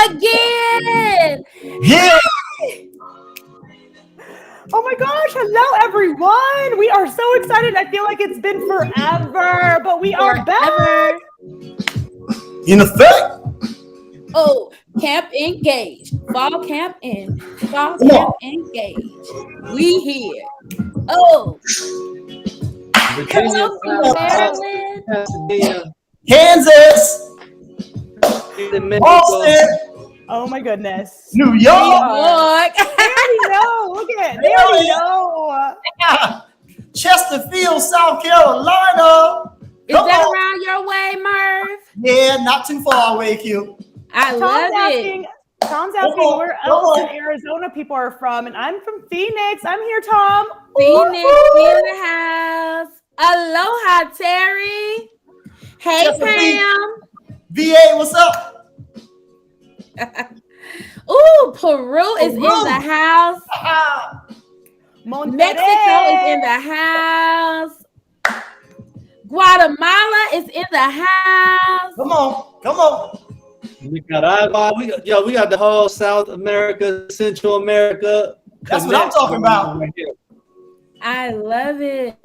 again. Yeah. Oh my gosh, hello everyone. We are so excited. I feel like it's been forever, but we are back. In effect. Oh, camp engaged. Fall camp in. Fall camp engaged. We here. Oh. Hello from Maryland. Kansas. Boston. Oh my goodness. New York. New York. They already know. Look at it. They already know. Chesterfield, South Carolina. Is that around your way, Merv? Yeah, not too far away, Q. I love it. Tom's asking where else in Arizona people are from, and I'm from Phoenix. I'm here, Tom. Phoenix in the house. Aloha, Terry. Hey, Pam. VA, what's up? Ooh, Peru is in the house. Mexico is in the house. Guatemala is in the house. Come on. Nicaragua. We got the whole South America, Central America. That's what I'm talking about. I love it.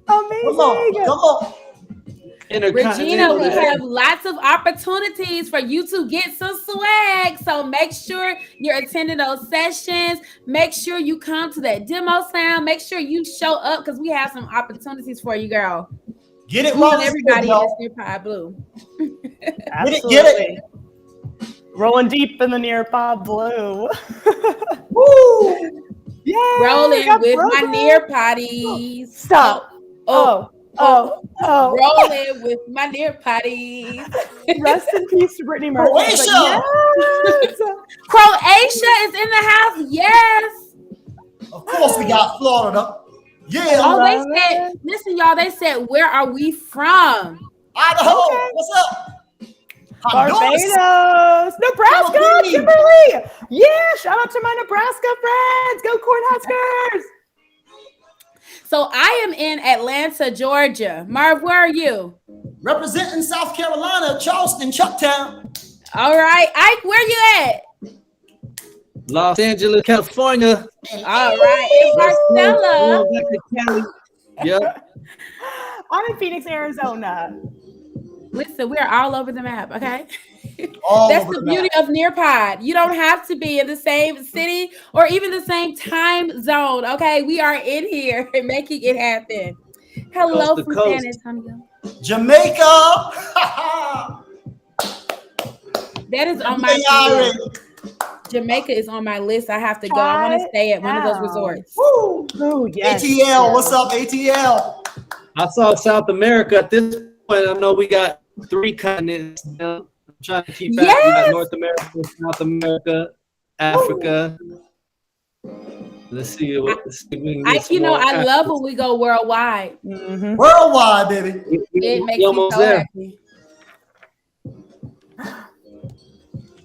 Amazing. Come on. Regina, we have lots of opportunities for you to get some swag. So make sure you're attending those sessions. Make sure you come to that demo sound. Make sure you show up because we have some opportunities for you, girl. Get it while everybody is Nearpod Blue. Absolutely. Get it. Rolling deep in the Nearpod Blue. Woo! Yeah. Rolling with my Nearpoddies. Stop. Oh. Rolling with my Nearpoddies. Rest in peace to Brittany Murphy. Croatia. Yes. Croatia is in the house. Yes. Of course, we got Florida. Yeah. Oh, they said, listen, y'all, they said, where are we from? Idaho. Okay. What's up? Barbados. Nebraska. Kimberly. Yeah. Shout out to my Nebraska friends. Go Cornhuskers. So I am in Atlanta, Georgia. Marv, where are you? Representing South Carolina, Charleston, Chucktown. All right. Ike, where you at? Los Angeles, California. All right. In Marcella. Yeah. I'm in Phoenix, Arizona. Listen, we're all over the map, okay? All That's over the the beauty of Nearpod. You don't have to be in the same city or even the same time zone, okay? We are in here making it happen. Hello Coast to from coast. San Antonio. Jamaica. That is on my list. Jamaica is on my list. I have to go. I want to stay at one of those resorts. Woo. Oh, yes. ATL, what's up, ATL? I saw South America. At this point, I know we got 3 continents now. I'm trying to keep track. We got North America, South America, Africa. Let's see. I love when we go worldwide. Mm-hmm. Worldwide, baby. It makes me so happy.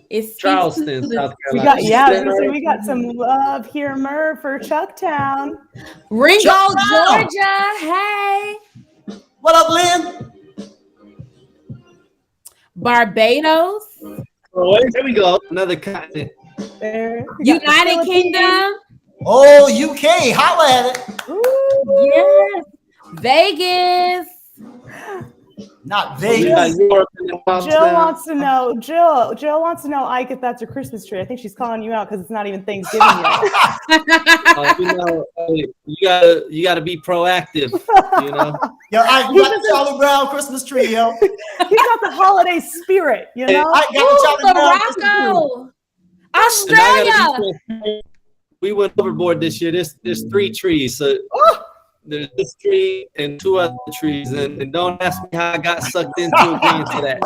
It's Charleston, South Carolina. We got some love here, Merv, for Chucktown. Ringo, Georgia. Hey. What up, Lynn? Barbados. Oh, there we go. Another continent. There. United Kingdom. Oh, UK. Holla at it. Yes. Vegas. Not Vegas. Jill wants to know. Jill wants to know, Ike, if that's a Christmas tree. I think she's calling you out because it's not even Thanksgiving yet. You gotta be proactive. You know. Yo, Ike, you got the Charlie Brown Christmas tree, yo. He's got the holiday spirit, you know. I got the Charlie Brown Morocco, Australia. We went overboard this year. There's 3 trees. So there's this tree and 2 other trees, and don't ask me how I got sucked into agreeing to that.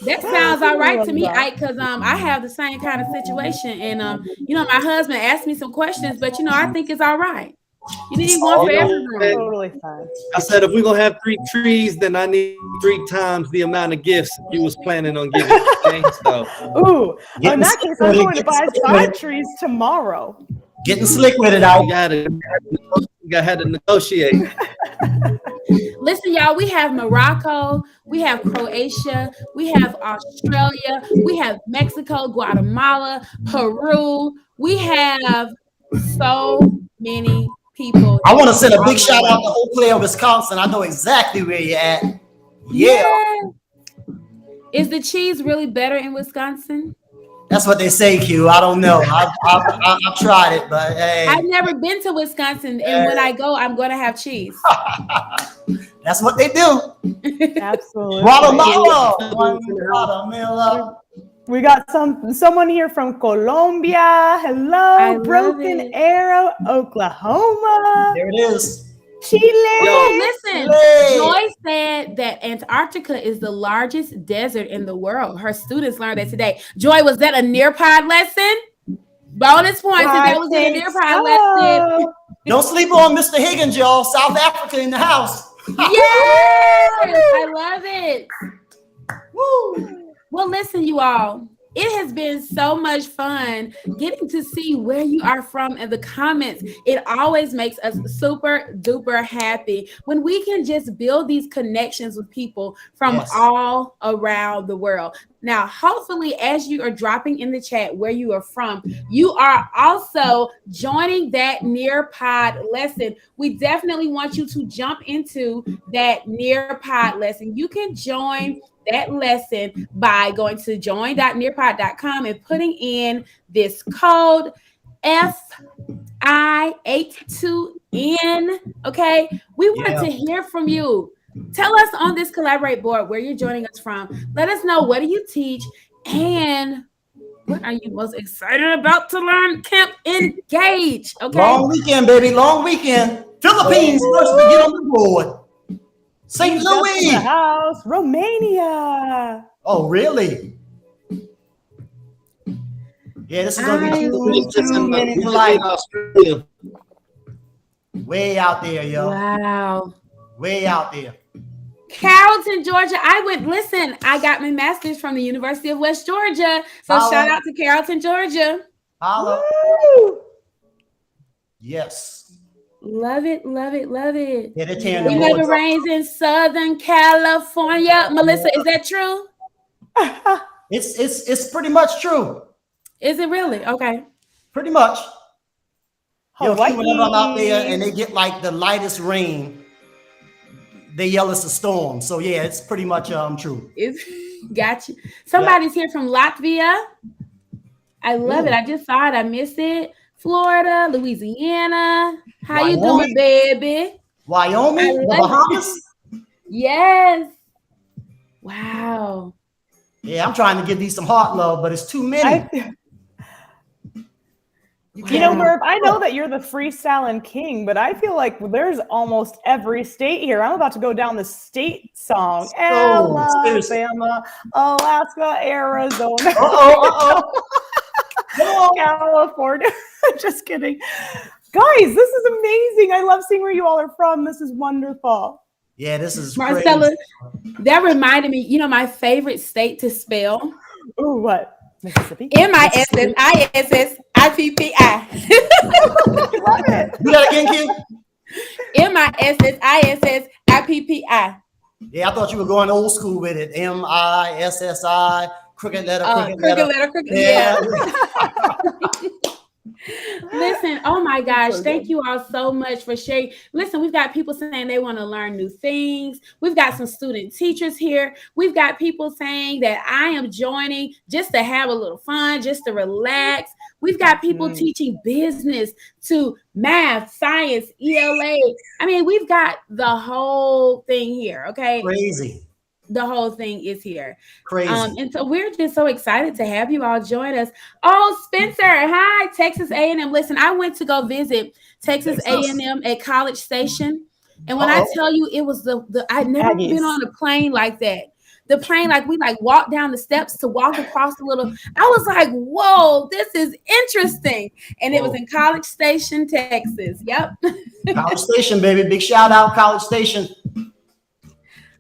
That sounds all right to me, Ike, because I have the same kind of situation, and my husband asked me some questions, but I think it's all right. You need one for everyone. Totally fine. I said if we're gonna have 3 trees, then I need 3 times the amount of gifts you was planning on giving. Okay? So, in that case, I'm going to buy 5 trees tomorrow. Getting slick with it, Ike. You gotta have to negotiate. Listen, y'all, we have Morocco, we have Croatia, we have Australia, we have Mexico, Guatemala, Peru. We have so many people. I want to send a big shout out to Eau Claire, Wisconsin. I know exactly where you're at. Yeah. Is the cheese really better in Wisconsin? That's what they say, Q. I don't know. I've tried it, but hey. I've never been to Wisconsin, and when I go, I'm going to have cheese. That's what they do. Absolutely. Guatemala. We got someone here from Colombia. Hello, Broken Arrow, Oklahoma. There it is. Chile. Listen, Joy said that Antarctica is the largest desert in the world. Her students learned that today. Joy, was that a Nearpod lesson? Bonus points if that was in a Nearpod lesson. Don't sleep on Mr. Higgins, y'all. South Africa in the house. Yes, I love it. Woo. Well, listen, you all. It has been so much fun getting to see where you are from in the comments. It always makes us super duper happy when we can just build these connections with people from all around the world. Now, hopefully, as you are dropping in the chat where you are from, you are also joining that Nearpod lesson. We definitely want you to jump into that Nearpod lesson. You can join that lesson by going to join.nearpod.com and putting in this code FI82N. Okay, we want to hear from you. Tell us on this Collaborate board where you're joining us from. Let us know, what do you teach and what are you most excited about to learn? Camp Engage. Okay, long weekend, baby. Long weekend. Philippines first to get on the board. St. Louis. House, Romania. Oh, really? Yeah, this is going to be 2 minutes light. Australia. Way out there, yo. Wow. Way out there. Carrollton, Georgia. I got my master's from the University of West Georgia. So shout out to Carrollton, Georgia. Holla. Yes. Love it, love it, love it. Yeah, they're we never rains in Southern California. Melissa, is that true? It's pretty much true. Is it really? Okay. Pretty much. Whenever I'm out there and they get like the lightest rain, they yell it's a storm. So yeah, it's pretty much true. Got you. Somebody's here from Latvia. I love it. I just saw it. I missed it. Florida, Louisiana. How you doing, baby? Wyoming, the Bahamas. Yes. Wow. Yeah, I'm trying to give these some heart love, but it's too many. You know, Merv, I know that you're the freestyling king, but I feel like there's almost every state here. I'm about to go down the state song. Alabama, Alaska, Arizona. California. Just kidding. Guys, this is amazing. I love seeing where you all are from. This is wonderful. Yeah, this is Marcella. crazy. That reminded me, you know, my favorite state to spell. Ooh, what? Mississippi? MISSIPPI. Love it. Do that again, Q? MISSIPPI. Yeah, I thought you were going old school with it. MISSI, crooked letter. Yeah. Listen, oh my gosh, thank you all so much for sharing. Listen, we've got people saying they want to learn new things. We've got some student teachers here. We've got people saying that I am joining just to have a little fun, just to relax. We've got people teaching business to math, science, ELA. I mean, we've got the whole thing here, okay? Crazy. The whole thing is here. Crazy. And so we're just so excited to have you all join us. Oh, Spencer, hi, Texas A&M. Listen, I went to go visit Texas A&M at College Station. And when I tell you, it was I'd never been on a plane like that. The plane, like we walked down the steps to walk across the little, I was like, whoa, this is interesting. And it was in College Station, Texas. Yep. College Station, baby. Big shout out, College Station.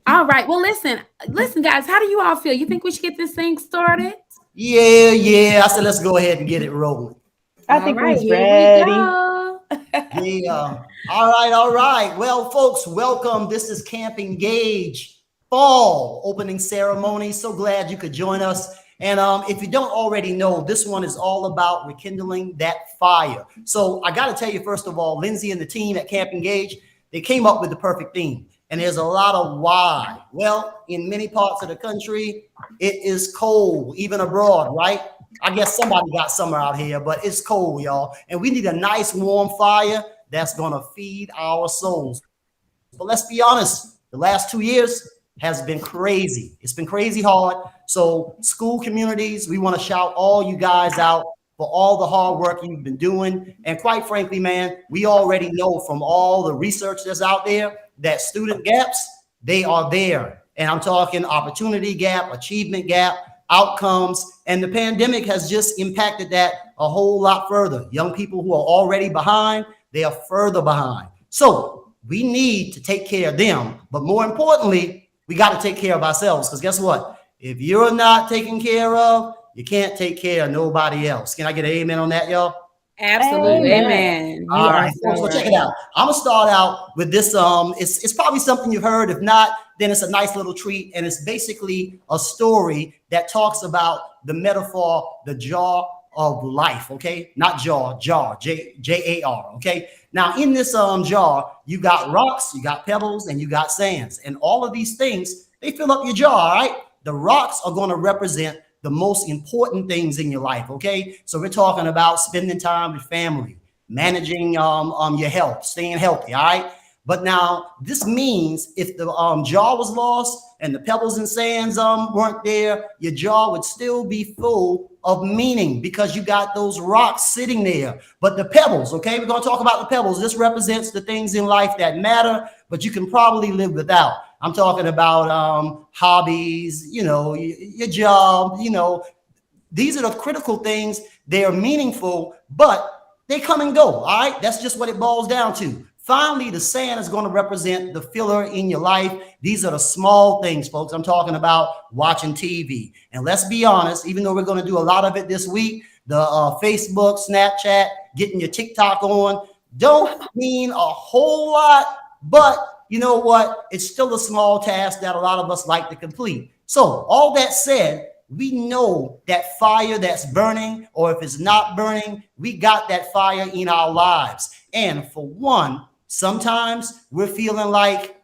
All right. Well, listen, guys, how do you all feel? You think we should get this thing started? Yeah. I said, let's go ahead and get it rolling. I think we're ready. Yeah. All right. Well, folks, welcome. This is Camp Engage Fall opening ceremony. So glad you could join us. And if you don't already know, this one is all about rekindling that fire. So I got to tell you, first of all, Lindsay and the team at Camp Engage, they came up with the perfect theme. And there's a lot of why. Well, in many parts of the country, it is cold, even abroad, right? I guess somebody got summer out here, but it's cold, y'all. And we need a nice warm fire that's going to feed our souls. But let's be honest, the last 2 years has been crazy. It's been crazy hard. So school communities, we want to shout all you guys out for all the hard work you've been doing. And quite frankly, man, we already know from all the research that's out there that student gaps, they are there. And I'm talking opportunity gap, achievement gap, outcomes, and the pandemic has just impacted that a whole lot further. Young people who are already behind, they are further behind. So we need to take care of them, but more importantly, we got to take care of ourselves, because guess what? If you're not taken care of, you can't take care of nobody else. Can I get an amen on that, y'all? Absolutely, amen. All right, so check it out. I'm gonna start out with this. It's probably something you've heard. If not, then it's a nice little treat, and it's basically a story that talks about the metaphor, the jar of life. Okay, not jar, Jar. Okay. Now in this jar, you got rocks, you got pebbles, and you got sands, and all of these things they fill up your jar. All right. The rocks are going to represent the most important things in your life. Okay. So we're talking about spending time with family, managing your health, staying healthy. All right. But now this means if the jar was lost and the pebbles and sands weren't there, your jar would still be full of meaning because you got those rocks sitting there. But the pebbles, okay, we're going to talk about the pebbles. This represents the things in life that matter, but you can probably live without. I'm talking about hobbies, you know, your job, you know, these are the critical things. They are meaningful, but they come and go. All right. That's just what it boils down to. Finally, the sand is going to represent the filler in your life. These are the small things, folks. I'm talking about watching TV. And let's be honest, even though we're going to do a lot of it this week, the Facebook, Snapchat, getting your TikTok on, don't mean a whole lot, but you know what? It's still a small task that a lot of us like to complete. So all that said, we know that fire that's burning, or if it's not burning, we got that fire in our lives. And for one, sometimes we're feeling like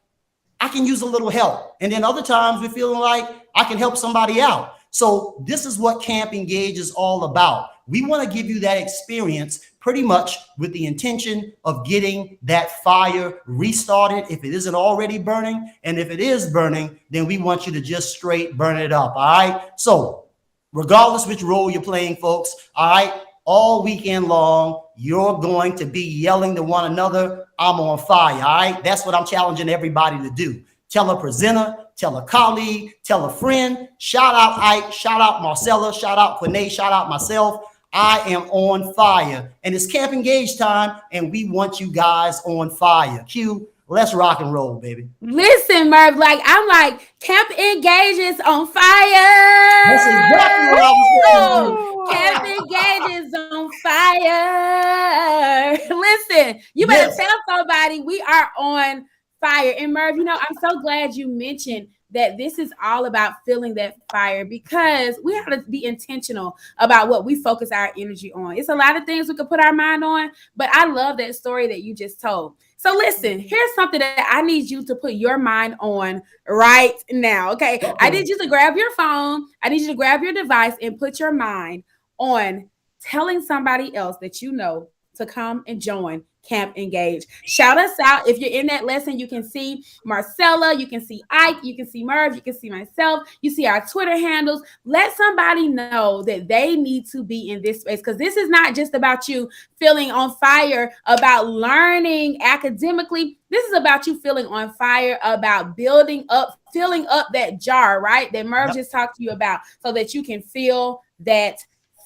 I can use a little help. And then other times we're feeling like I can help somebody out. So this is what Camp Engage is all about. We want to give you that experience pretty much with the intention of getting that fire restarted if it isn't already burning. And if it is burning, then we want you to just straight burn it up. All right. So regardless which role you're playing, folks, all right, all weekend long, you're going to be yelling to one another, I'm on fire. All right. That's what I'm challenging everybody to do. Tell a presenter, tell a colleague, tell a friend, shout out Ike, shout out Marcella, shout out Quinay, shout out myself. I am on fire, and it's Camp Engage time, and we want you guys on fire. Q, let's rock and roll, baby. Listen, Merv, I'm like, Camp Engage is on fire. That's exactly what I was saying. Camp Engage is on fire. Listen, you better tell somebody we are on fire. And Merv, you know, I'm so glad you mentioned that this is all about feeling that fire, because we have to be intentional about what we focus our energy on. It's a lot of things we could put our mind on, but I love that story that you just told. So listen, here's something that I need you to put your mind on right now, okay? I need you to grab your phone. I need you to grab your device and put your mind on telling somebody else that you know to come and join Camp Engage. Shout us out. If you're in that lesson, you can see Marcella, you can see Ike, you can see Merv, you can see myself, you see our Twitter handles. Let somebody know that they need to be in this space, because this is not just about you feeling on fire about learning academically. This is about you feeling on fire about building up, filling up that jar, right? That Merv just talked to you about, so that you can feel that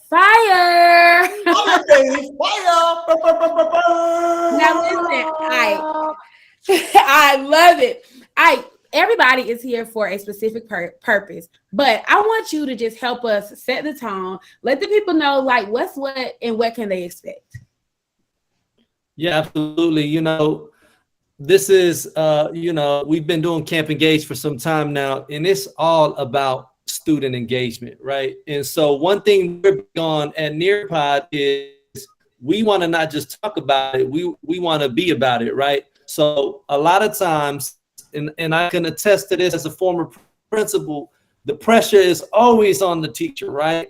fire. Now listen, I love it. Everybody is here for a specific purpose, but I want you to just help us set the tone. Let the people know like what's what and what can they expect. Yeah, absolutely. You know, this is, you know, we've been doing Camp Engage for some time now, and it's all about student engagement, right? And so one thing we're big on at Nearpod is we want to not just talk about it, we want to be about it, right? So a lot of times, and I can attest to this as a former principal, the pressure is always on the teacher, right?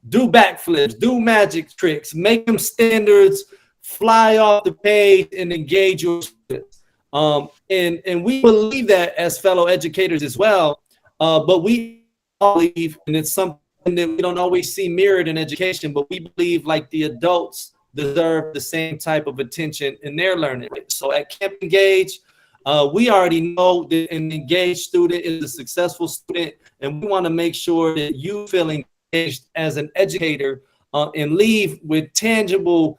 Do backflips, do magic tricks, make them standards, fly off the page, and engage your students. And we believe that as fellow educators as well, but we believe, and it's something that we don't always see mirrored in education, but we believe like the adults deserve the same type of attention in their learning. So at Camp Engage, we already know that an engaged student is a successful student, and we want to make sure that you feel engaged as an educator and leave with tangible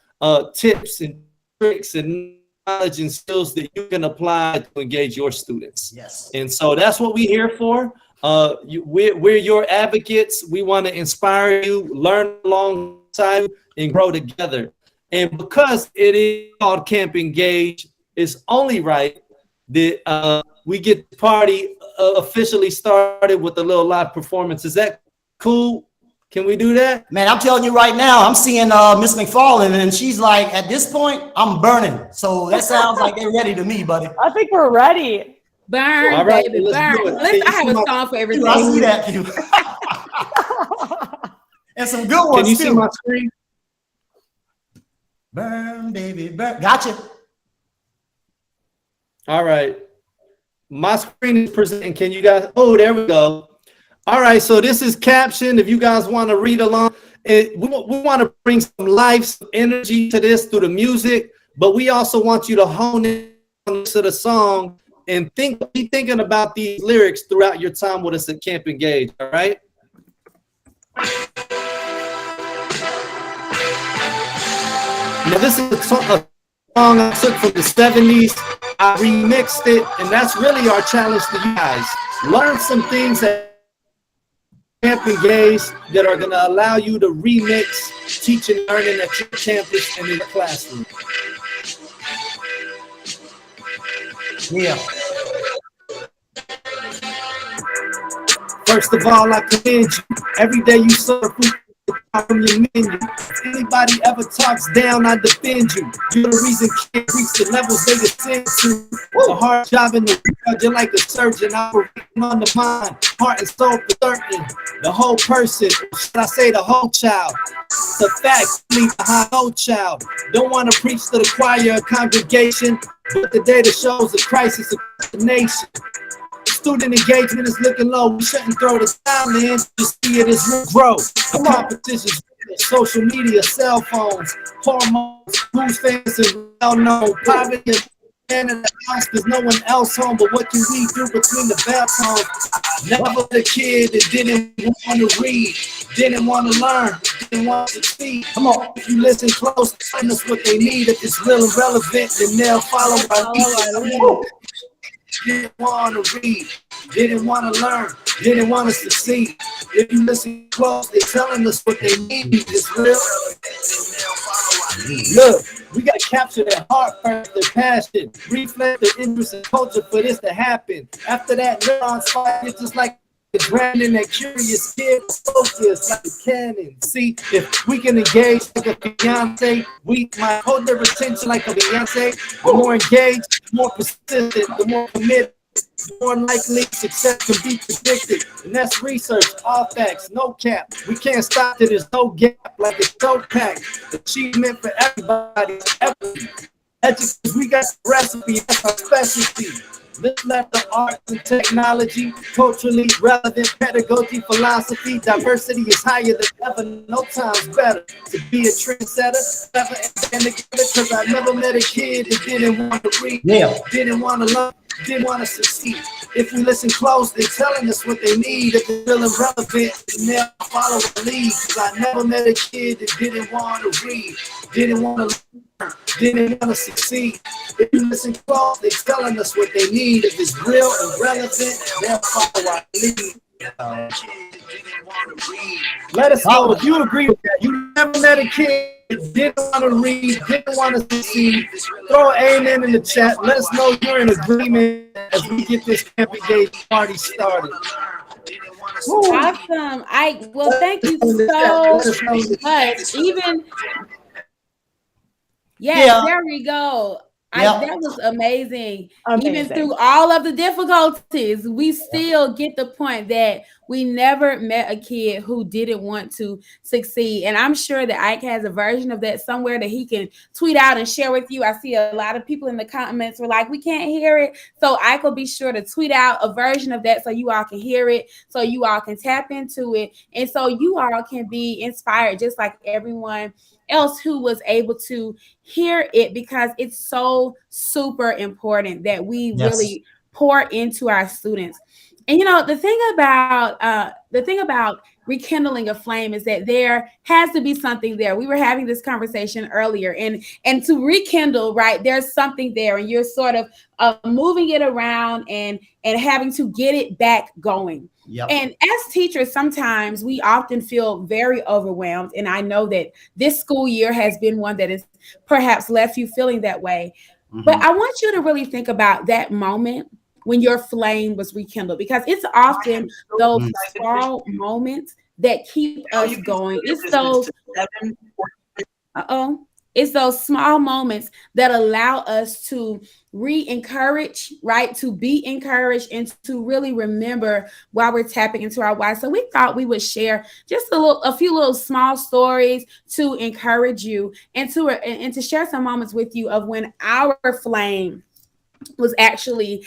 tips and tricks and knowledge and skills that you can apply to engage your students. Yes. And so that's what we're here for. We're your advocates. We want to inspire you, learn alongside you, and grow together. And because it is called Camp Engage, it's only right that we get the party officially started with a little live performance. Is that cool? Can we do that? Man, I'm telling you right now, I'm seeing Miss McFarland, and she's like, at this point, I'm burning. So that sounds like they're ready to me, buddy. I think we're ready. Burn, All right, baby, let's burn. do it. Listen, I have a song for everything. I see that, too. And some good ones, Can you too. see my screen? Burn, baby, burn. Gotcha. All right. My screen is presenting. Can you guys? Oh, there we go. All right. So this is captioned. If you guys want to read along, we want to bring some life, some energy to this through the music, but we also want you to hone in on to the song and be thinking about these lyrics throughout your time with us at Camp Engage. All right. Now this is a song I took from the 70s. I remixed it, and that's really our challenge to you guys. Learn some things at Camp Engage that are going to allow you to remix teaching and learning at your campus and in the classroom. Yeah. First of all, I commend you. Every day you serve food from your menu. If anybody ever talks down, I defend you. You're the reason kids reach the levels they descend to. A hard job in the world, you're like a surgeon operating on the mind, heart and soul for certain. The whole person, should I say the whole child? It's a fact, leave behind no child. Don't want to preach to the choir or congregation, but the data shows a crisis across the nation. Student engagement is looking low. We shouldn't throw the towel in. Just see it as real growth. The competition's real. Social media, cell phones, hormones, who's famous and well known. Poverty and in the house, there's no one else home. But what can we do between the bell tones? Never a kid that didn't want to read, didn't want to learn, didn't want to succeed. Come on, if you listen close, find us what they need. If it's real and relevant, then they'll follow our lead. Didn't want to read, didn't want to learn, didn't want to succeed. If you listen close, they're telling us what they need. It's real. Look, we got to capture their heart first, their passion, reflect their interest and culture for this to happen. After that, neurons fire just like branding that curious kid, focus like a cannon. See, if we can engage like a Beyonce, we might hold their attention like a Beyonce. The more engaged, the more persistent, the more committed, the more likely success can be predicted. And that's research, all facts, no cap. We can't stop till there's no gap, like a dope pack. Achievement for everybody, Educators, we got the recipe, that's our specialty. Let's let the arts and technology, culturally relevant pedagogy, philosophy, diversity is higher than ever. No time's better to be a trendsetter. Never and together, because I never met a kid that didn't want to read, didn't want to learn, didn't want to succeed. If we listen close, they're telling us what they need. If they're feeling relevant, then they'll follow the lead. Because I never met a kid that didn't want to read, didn't want to learn, didn't want to succeed. If you listen close, they're telling us what they need. If it's real and relevant, they'll follow our lead. Let us know if you agree with that. You never met a kid didn't want to read, didn't want to see, throw amen in the chat. Let us know you're in agreement as we get this Campy Day party started. Awesome. Thank you so much. There we go. That was amazing. Even through all of the difficulties, we still get the point that we never met a kid who didn't want to succeed. And I'm sure that Ike has a version of that somewhere that he can tweet out and share with you. I see a lot of people in the comments were like, we can't hear it. So Ike will be sure to tweet out a version of that so you all can hear it, so you all can tap into it. And so you all can be inspired just like everyone else who was able to hear it, because it's so super important that we really pour into our students. And the thing about rekindling a flame is that there has to be something there. We were having this conversation earlier, and to rekindle, right, there's something there, and you're sort of moving it around and having to get it back going. Yep. And as teachers, sometimes we often feel very overwhelmed. And I know that this school year has been one that has perhaps left you feeling that way. Mm-hmm. But I want you to really think about that moment when your flame was rekindled, because it's often those small moments that keep us going. It's those small moments that allow us to re-encourage, right? To be encouraged and to really remember while we're tapping into our why. So we thought we would share just a few little small stories to encourage you and to share some moments with you of when our flame was actually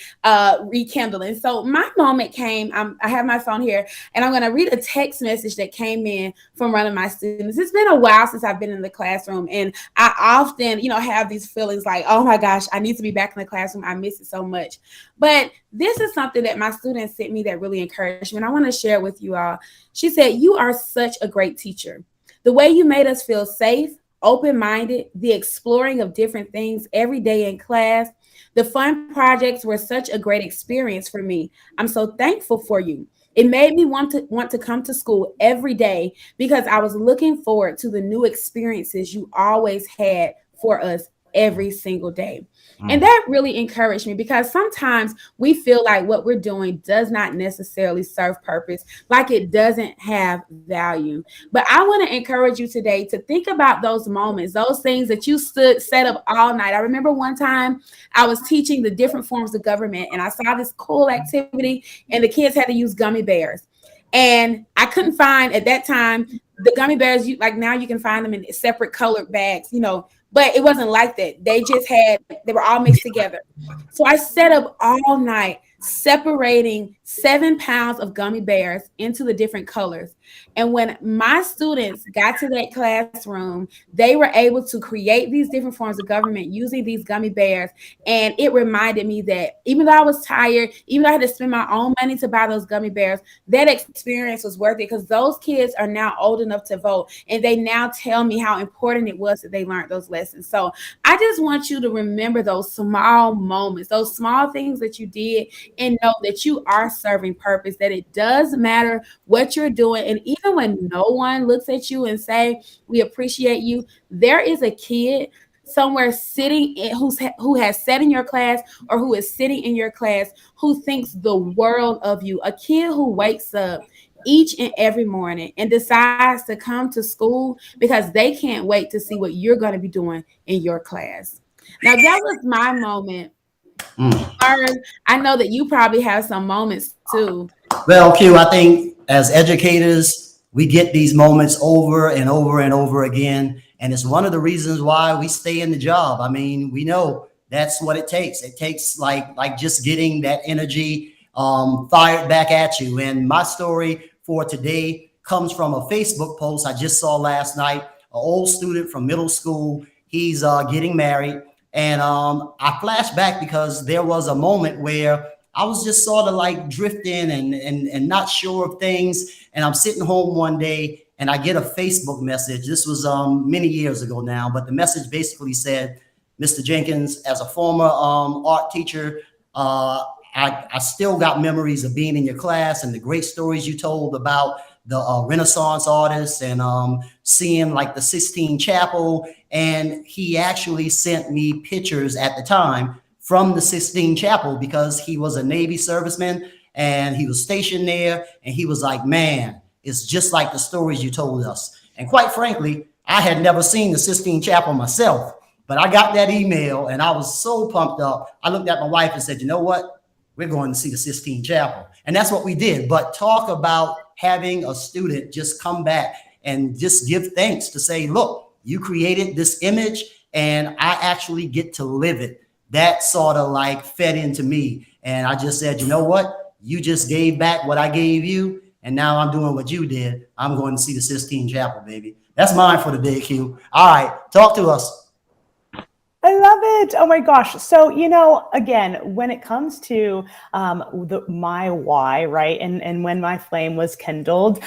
rekindling. So my moment came, I have my phone here, and I'm going to read a text message that came in from one of my students. It's been a while since I've been in the classroom, and I often, have these feelings like, oh my gosh, I need to be back in the classroom. I miss it so much. But this is something that my student sent me that really encouraged me, and I want to share it with you all. She said, "You are such a great teacher. The way you made us feel safe, open-minded, the exploring of different things every day in class, the fun projects were such a great experience for me. I'm so thankful for you. It made me want to come to school every day because I was looking forward to the new experiences you always had for us every single day." And that really encouraged me, because sometimes we feel like what we're doing does not necessarily serve purpose, like it doesn't have value. But I want to encourage you today to think about those moments, those things that you set up all night. I remember one time I was teaching the different forms of government, and I saw this cool activity, and the kids had to use gummy bears. And I couldn't find at that time the gummy bears, now you can find them in separate colored bags, but it wasn't like that. They were all mixed together. So I set up all night separating 7 pounds of gummy bears into the different colors. And when my students got to that classroom, they were able to create these different forms of government using these gummy bears. And it reminded me that even though I was tired, even though I had to spend my own money to buy those gummy bears, that experience was worth it, because those kids are now old enough to vote. And they now tell me how important it was that they learned those lessons. So I just want you to remember those small moments, those small things that you did, and know that you are serving purpose, that it does matter what you're doing. And even when no one looks at you and say, we appreciate you, there is a kid somewhere sitting who has sat in your class, or who is sitting in your class, who thinks the world of you. A kid who wakes up each and every morning and decides to come to school because they can't wait to see what you're going to be doing in your class. Now, that was my moment. I know that you probably have some moments too. Well, Q, I think as educators, we get these moments over and over and over again. And it's one of the reasons why we stay in the job. I mean, we know that's what it takes. It takes like just getting that energy fired back at you. And my story for today comes from a Facebook post I just saw last night. An old student from middle school, he's getting married. And I flashed back because there was a moment where I was just sort of like drifting and not sure of things. And I'm sitting home one day and I get a Facebook message. This was many years ago now, but the message basically said, "Mr. Jenkins, as a former art teacher, I still got memories of being in your class and the great stories you told about the Renaissance artists and seeing like the Sistine Chapel. And he actually sent me pictures at the time from the Sistine Chapel because he was a Navy serviceman and he was stationed there. And he was like, man, it's just like the stories you told us. And quite frankly, I had never seen the Sistine Chapel myself, but I got that email and I was so pumped up. I looked at my wife and said, you know what? We're going to see the Sistine Chapel. And that's what we did. But talk about having a student just come back and just give thanks to say, look, you created this image and I actually get to live it. That sort of like fed into me. And I just said, you know what? You just gave back what I gave you. And now I'm doing what you did. I'm going to see the Sistine Chapel, baby. That's mine for the day, Q. All right, talk to us. I love it. Oh my gosh. So, you know, again, when it comes to my why, right? And when my flame was kindled,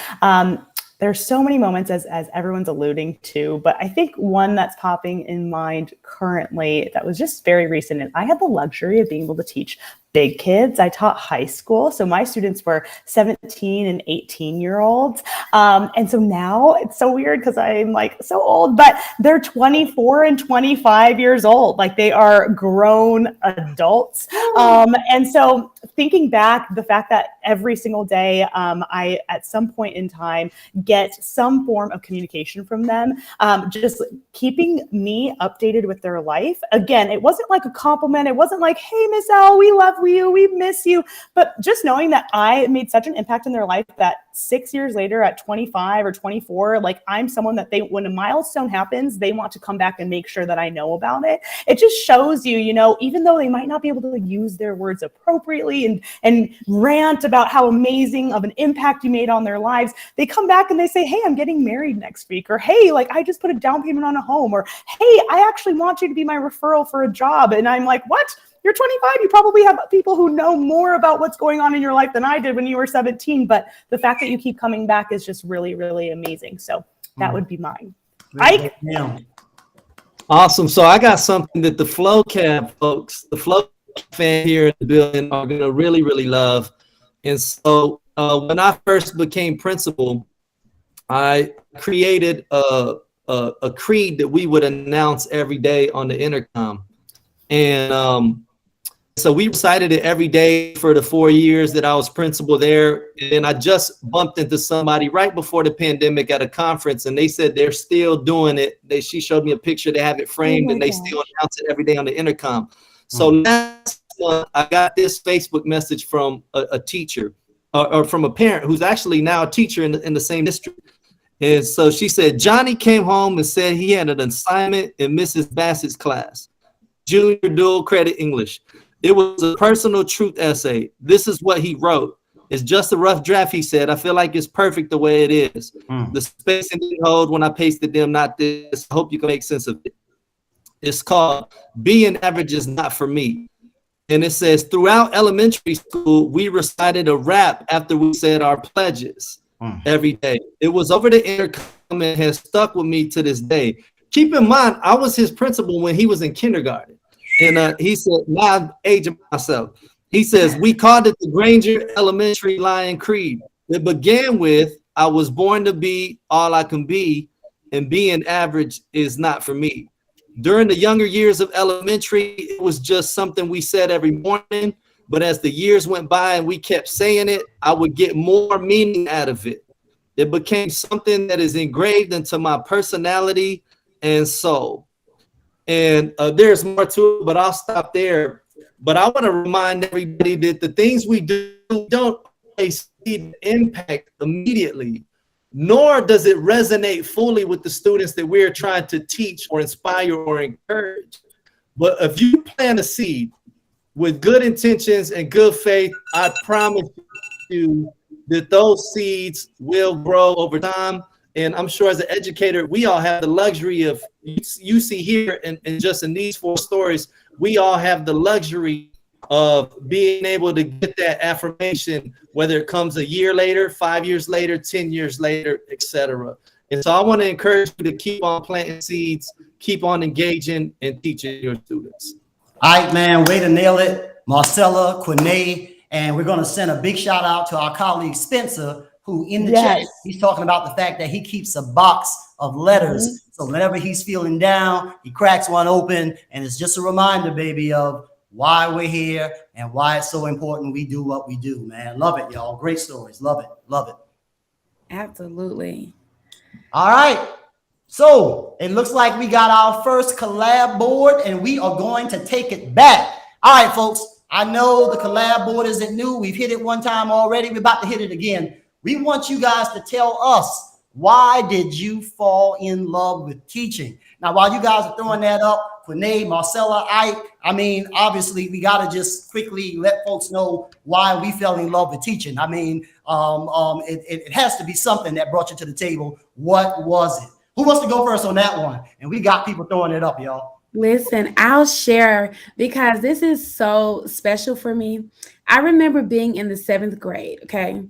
there's so many moments as everyone's alluding to, but I think one that's popping in mind currently that was just very recent. And I had the luxury of being able to teach big kids. I taught high school. So my students were 17 and 18-year-olds. And so now it's so weird because I'm like so old, but they're 24 and 25 years old. Like they are grown adults. And so thinking back, the fact that every single day, I, at some point in time, get some form of communication from them, just keeping me updated with their life. Again, it wasn't like a compliment. It wasn't like, hey, Miss L, we love you, we miss you. But just knowing that I made such an impact in their life that 6 years later at 25 or 24, like I'm someone that when a milestone happens, they want to come back and make sure that I know about it. It just shows you, you know, even though they might not be able to use their words appropriately and rant about how amazing of an impact you made on their lives, they come back and they say, hey, I'm getting married next week, or hey, like I just put a down payment on a home, or hey, I actually want you to be my referral for a job. And I'm like, what? You're 25. You probably have people who know more about what's going on in your life than I did when you were 17. But the fact that you keep coming back is just really, really amazing. So that would be mine. Ike? Awesome. So I got something that the Flow Cab folks, the Flow fan here in the building are going to really, really love. And so when I first became principal, I created a creed that we would announce every day on the intercom. And so we recited it every day for the 4 years that I was principal there. And I just bumped into somebody right before the pandemic at a conference, and they said they're still doing it. She showed me a picture, they have it framed, and they still announce it every day on the intercom. So last month, I got this Facebook message from a teacher or from a parent who's actually now a teacher in the same district. And so she said, Johnny came home and said he had an assignment in Mrs. Bassett's class, junior dual credit English. It was a personal truth essay. This is what he wrote. It's just a rough draft, he said. I feel like it's perfect the way it is. The spacing didn't hold when I pasted them, not this. I hope you can make sense of it. It's called Being Average Is Not For Me. And it says, throughout elementary school, we recited a rap after we said our pledges every day. It was over the intercom and has stuck with me to this day. Keep in mind, I was his principal when he was in kindergarten. And he said, now I'm aging myself. He says, we called it the Granger Elementary Lion Creed. It began with, I was born to be all I can be, and being average is not for me. During the younger years of elementary, it was just something we said every morning. But as the years went by and we kept saying it, I would get more meaning out of it. It became something that is engraved into my personality and soul. And there's more to it, but I'll stop there. But I want to remind everybody that the things we do don't always see the impact immediately, nor does it resonate fully with the students that we're trying to teach or inspire or encourage. But if you plant a seed with good intentions and good faith, I promise you that those seeds will grow over time. And I'm sure as an educator, we all have the luxury of, you see here and just in these 4 stories, we all have the luxury of being able to get that affirmation, whether it comes a year later, 5 years later, 10 years later, etc. And so I want to encourage you to keep on planting seeds, keep on engaging and teaching your students. All right, man, way to nail it. Marcella, Quinay, and we're going to send a big shout out to our colleague Spencer, who in the chat, he's talking about the fact that he keeps a box of letters. So whenever he's feeling down, he cracks one open, and it's just a reminder, baby, of why we're here and why it's so important we do what we do, man. Love it, y'all. Great stories. Love it. Love it. Absolutely. All right. So it looks like we got our first collab board, and we are going to take it back. All right, folks. I know the collab board isn't new. We've hit it one time already. We're about to hit it again. We want you guys to tell us, why did you fall in love with teaching? Now, while you guys are throwing that up, Quinay, Marcella, I mean, obviously, we got to just quickly let folks know why we fell in love with teaching. I mean, it has to be something that brought you to the table. What was it? Who wants to go first on that one? And we got people throwing it up, y'all. Listen, I'll share because this is so special for me. I remember being in the 7th grade, okay?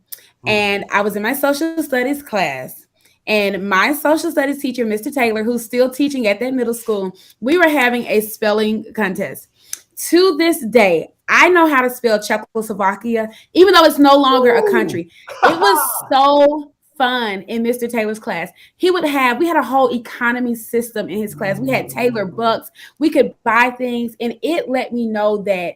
And I was in my social studies class. And my social studies teacher, Mr. Taylor, who's still teaching at that middle school, we were having a spelling contest. To this day, I know how to spell Czechoslovakia, even though it's no longer a country. It was so fun in Mr. Taylor's class. We had a whole economy system in his class. We had Taylor bucks. We could buy things, and it let me know that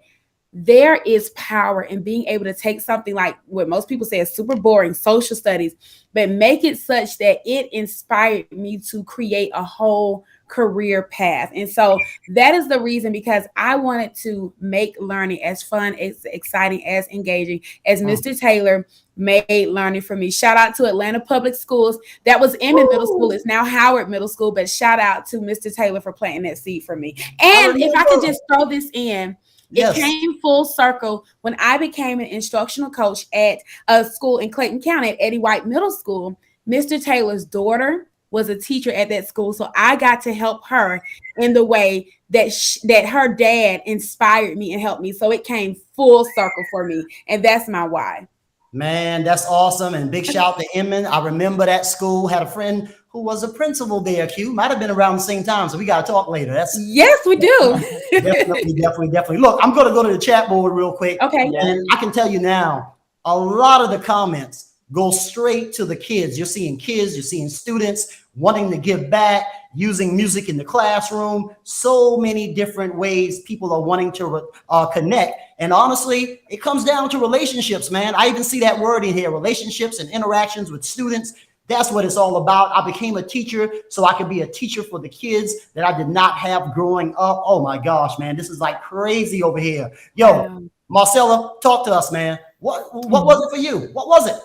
there is power in being able to take something like what most people say is super boring, social studies, but make it such that it inspired me to create a whole career path. And so that is the reason, because I wanted to make learning as fun, as exciting, as engaging as Mr. Taylor made learning for me. Shout out to Atlanta Public Schools. That was Emmett Middle School. It's now Howard Middle School, but shout out to Mr. Taylor for planting that seed for me. And if I could just throw this in, it came full circle when I became an instructional coach at a school in Clayton County at Eddie White Middle School. Mr. Taylor's daughter was a teacher at that school, so I got to help her in the way that that her dad inspired me and helped me. So it came full circle for me, and that's my why. Man, that's awesome. And big shout to Emmett. I remember that school, had a friend who was a principal there, Q. Might have been around the same time, so we got to talk later. Yes, we do. Definitely. Look, I'm going to go to the chat board real quick. Okay. And I can tell you now, a lot of the comments go straight to the kids. You're seeing kids, you're seeing students wanting to give back, using music in the classroom. So many different ways people are wanting to connect. And honestly, it comes down to relationships, man. I even see that word in here, relationships and interactions with students. That's what it's all about. I became a teacher so I could be a teacher for the kids that I did not have growing up. Oh my gosh, man, this is like crazy over here. Yo, Marcella, talk to us, man. What was it for you? What was it?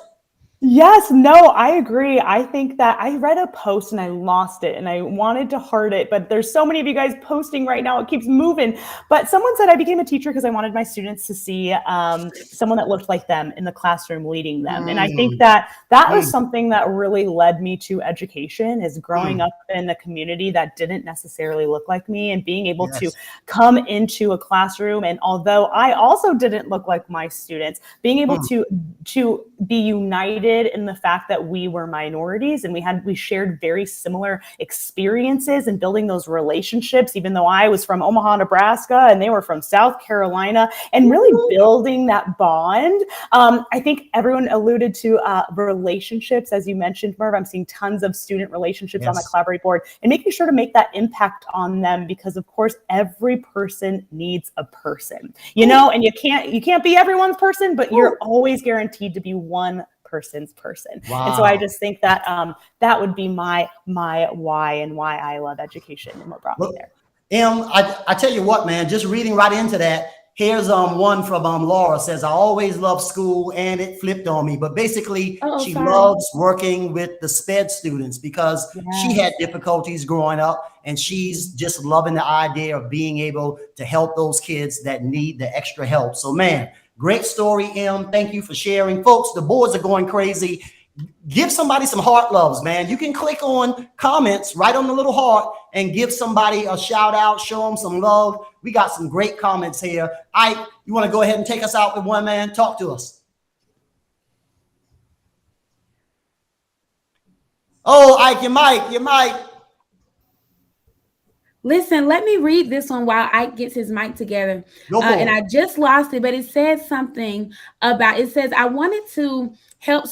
Yes, no, I agree. I think that I read a post and I lost it and I wanted to heart it, but there's so many of you guys posting right now. It keeps moving. But someone said I became a teacher because I wanted my students to see someone that looked like them in the classroom leading them. And I think that was something that really led me to education, is growing up in a community that didn't necessarily look like me and being able to come into a classroom. And although I also didn't look like my students, being able to be united in the fact that we were minorities and we shared very similar experiences in building those relationships, even though I was from Omaha, Nebraska, and they were from South Carolina, and really building that bond. I think everyone alluded to relationships, as you mentioned, Merv. I'm seeing tons of student relationships on the Collaborate board, and making sure to make that impact on them, because of course every person needs a person, you know, and you can't be everyone's person, but you're always guaranteed to be one person's person. And so I just think that that would be my why and why I love education and what brought me there. I tell you what, man, just reading right into that, here's one from Laura. Says, I always loved school and it flipped on me. But basically, she loves working with the SPED students because she had difficulties growing up, and she's just loving the idea of being able to help those kids that need the extra help. So, man, great story, Em. Thank you for sharing. Folks, the boards are going crazy. Give somebody some heart loves, man. You can click on comments right on the little heart and give somebody a shout out, show them some love. We got some great comments here. Ike, you want to go ahead and take us out with one, man? Talk to us. Oh, Ike, your mic. Listen, let me read this one while Ike gets his mic together. And I just lost it, but it said something about, it says, I wanted to help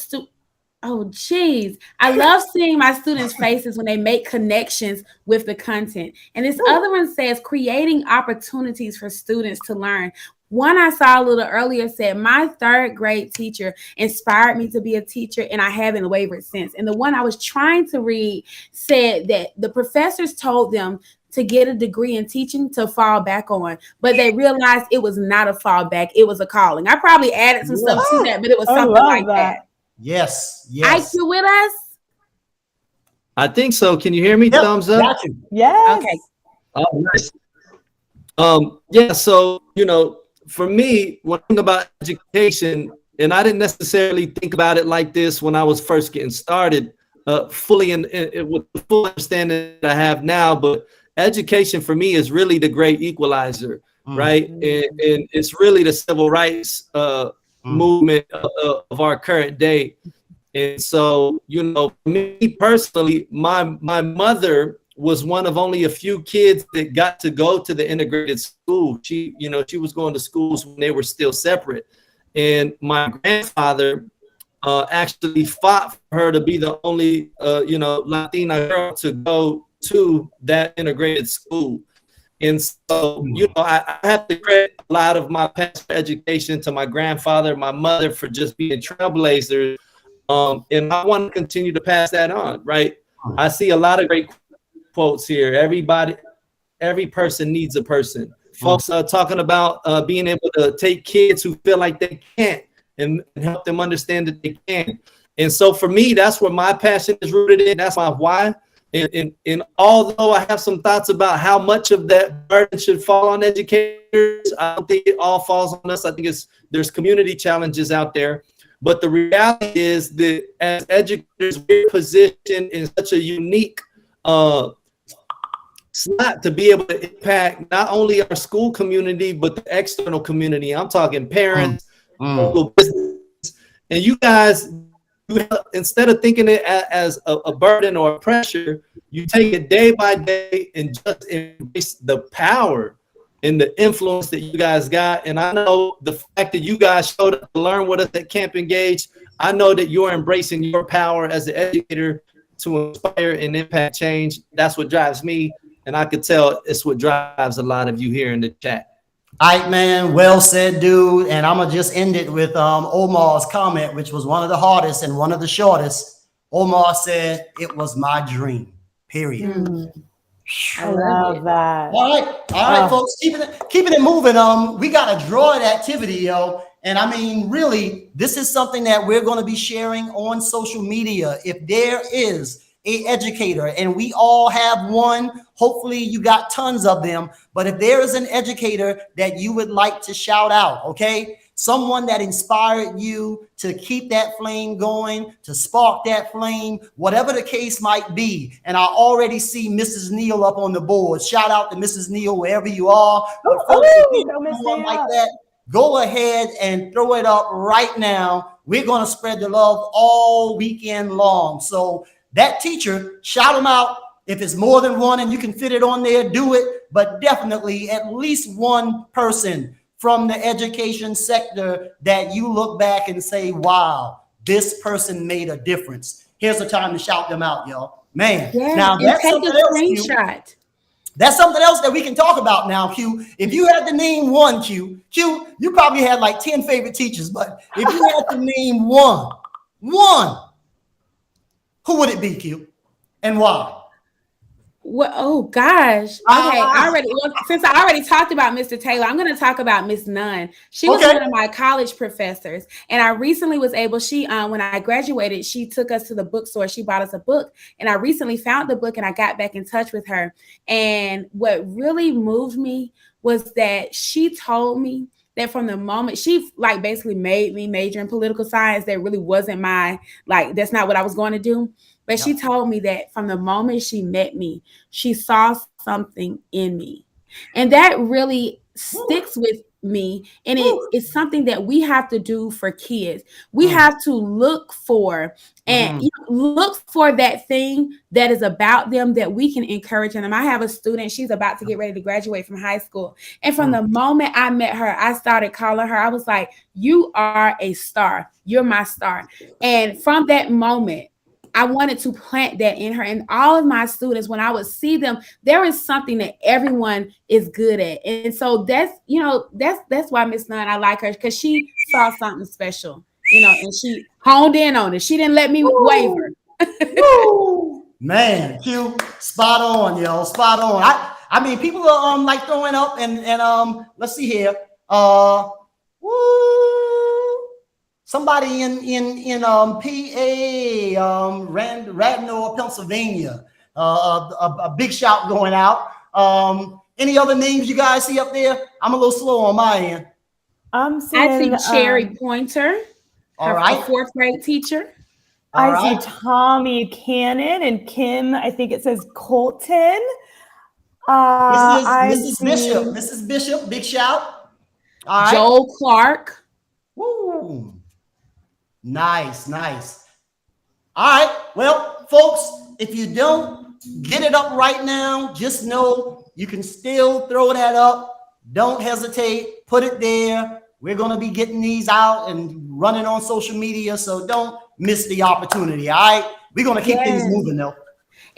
Oh, geez. I love seeing my students' faces when they make connections with the content. And this other one says creating opportunities for students to learn. One I saw a little earlier said, my third grade teacher inspired me to be a teacher, and I haven't wavered since. And the one I was trying to read said that the professors told them to get a degree in teaching to fall back on, but they realized it was not a fallback, it was a calling. I probably added some stuff to that, but it was something like that. Yes, IQ with us? I think so. Can you hear me? Yep, thumbs up. Got you. Yes. Okay. Oh, nice. Yeah. So for me, one thing about education, and I didn't necessarily think about it like this when I was first getting started, fully with the full understanding that I have now. But education for me is really the great equalizer, right? And it's really the civil rights movement of our current day. And so, me personally, my mother was one of only a few kids that got to go to the integrated school. She was going to schools when they were still separate. And my grandfather actually fought for her to be the only, Latina girl to go to that integrated school. And so, I have to credit a lot of my past education to my grandfather, my mother, for just being trailblazers. And I want to continue to pass that on, right? I see a lot of great quotes here. Every person needs a person. Folks are talking about being able to take kids who feel like they can't and help them understand that they can. And so for me, that's where my passion is rooted in. That's my why. And although I have some thoughts about how much of that burden should fall on educators, I don't think it all falls on us. I think there's community challenges out there. But the reality is that as educators, we're positioned in such a unique slot to be able to impact not only our school community, but the external community. I'm talking parents, local business. And you guys, instead of thinking it as a burden or a pressure, you take it day by day and just embrace the power and the influence that you guys got. And I know the fact that you guys showed up to learn with us at Camp Engage, I know that you're embracing your power as an educator to inspire and impact change. That's what drives me. And I could tell it's what drives a lot of you here in the chat. All right, man. Well said, dude. And I'm going to just end it with Omar's comment, which was one of the hardest and one of the shortest. Omar said, "It was my dream, period." I love that. All right, folks, keeping it moving. We got a drawing activity, yo. And I mean, really, this is something that we're going to be sharing on social media. If there is an educator, and we all have one, hopefully you got tons of them, but if there is an educator that you would like to shout out, okay? Someone that inspired you to keep that flame going, to spark that flame, whatever the case might be. And I already see Mrs. Neal up on the board. Shout out to Mrs. Neal wherever you are. But folks, if you know someone like that, go ahead and throw it up right now. We're going to spread the love all weekend long. So that teacher, shout them out. If it's more than one and you can fit it on there, do it. But definitely at least one person from the education sector that you look back and say, wow, this person made a difference. Here's the time to shout them out, y'all. Man, now that's something else. That's something else that we can talk about now, Q. If you had to name one, Q, you probably had like 10 favorite teachers, but if you had to name one, who would it be, Q? And why? Well, oh gosh. Okay, since I already talked about Mr. Taylor, I'm going to talk about Miss Nunn. She was one of my college professors, and I recently was able. When I graduated, she took us to the bookstore. She bought us a book, and I recently found the book, and I got back in touch with her. And what really moved me was that she told me that from the moment she basically made me major in political science, that really wasn't that's not what I was going to do. But she told me that from the moment she met me, she saw something in me. And that really sticks with me, and it is something that we have to do for kids. We have to look for and look for that thing that is about them that we can encourage them. I have a student, she's about to get ready to graduate from high school, and from the moment I met her, I started calling her, I was like, you are a star, you're my star. And from that moment, I wanted to plant that in her. And all of my students, when I would see them, there is something that everyone is good at. And so that's why Miss Nunn, I like her, because she saw something special, and she honed in on it. She didn't let me waver. Man, Q, spot on, yo, spot on. I mean, people are like throwing up and let's see here. Somebody in PA, Radnor, Pennsylvania. A big shout going out. Any other names you guys see up there? I'm a little slow on my end. I see Cherry Pointer, all right, fourth grade teacher. I see Tommy Cannon and Kim. I think it says Colton. Mrs. Bishop, big shout. All right. Joel Clark. Woo. Nice. All right. Well, folks, if you don't get it up right now, just know you can still throw that up. Don't hesitate. Put it there. We're going to be getting these out and running on social media, so don't miss the opportunity. All right. We're going to keep things moving, though.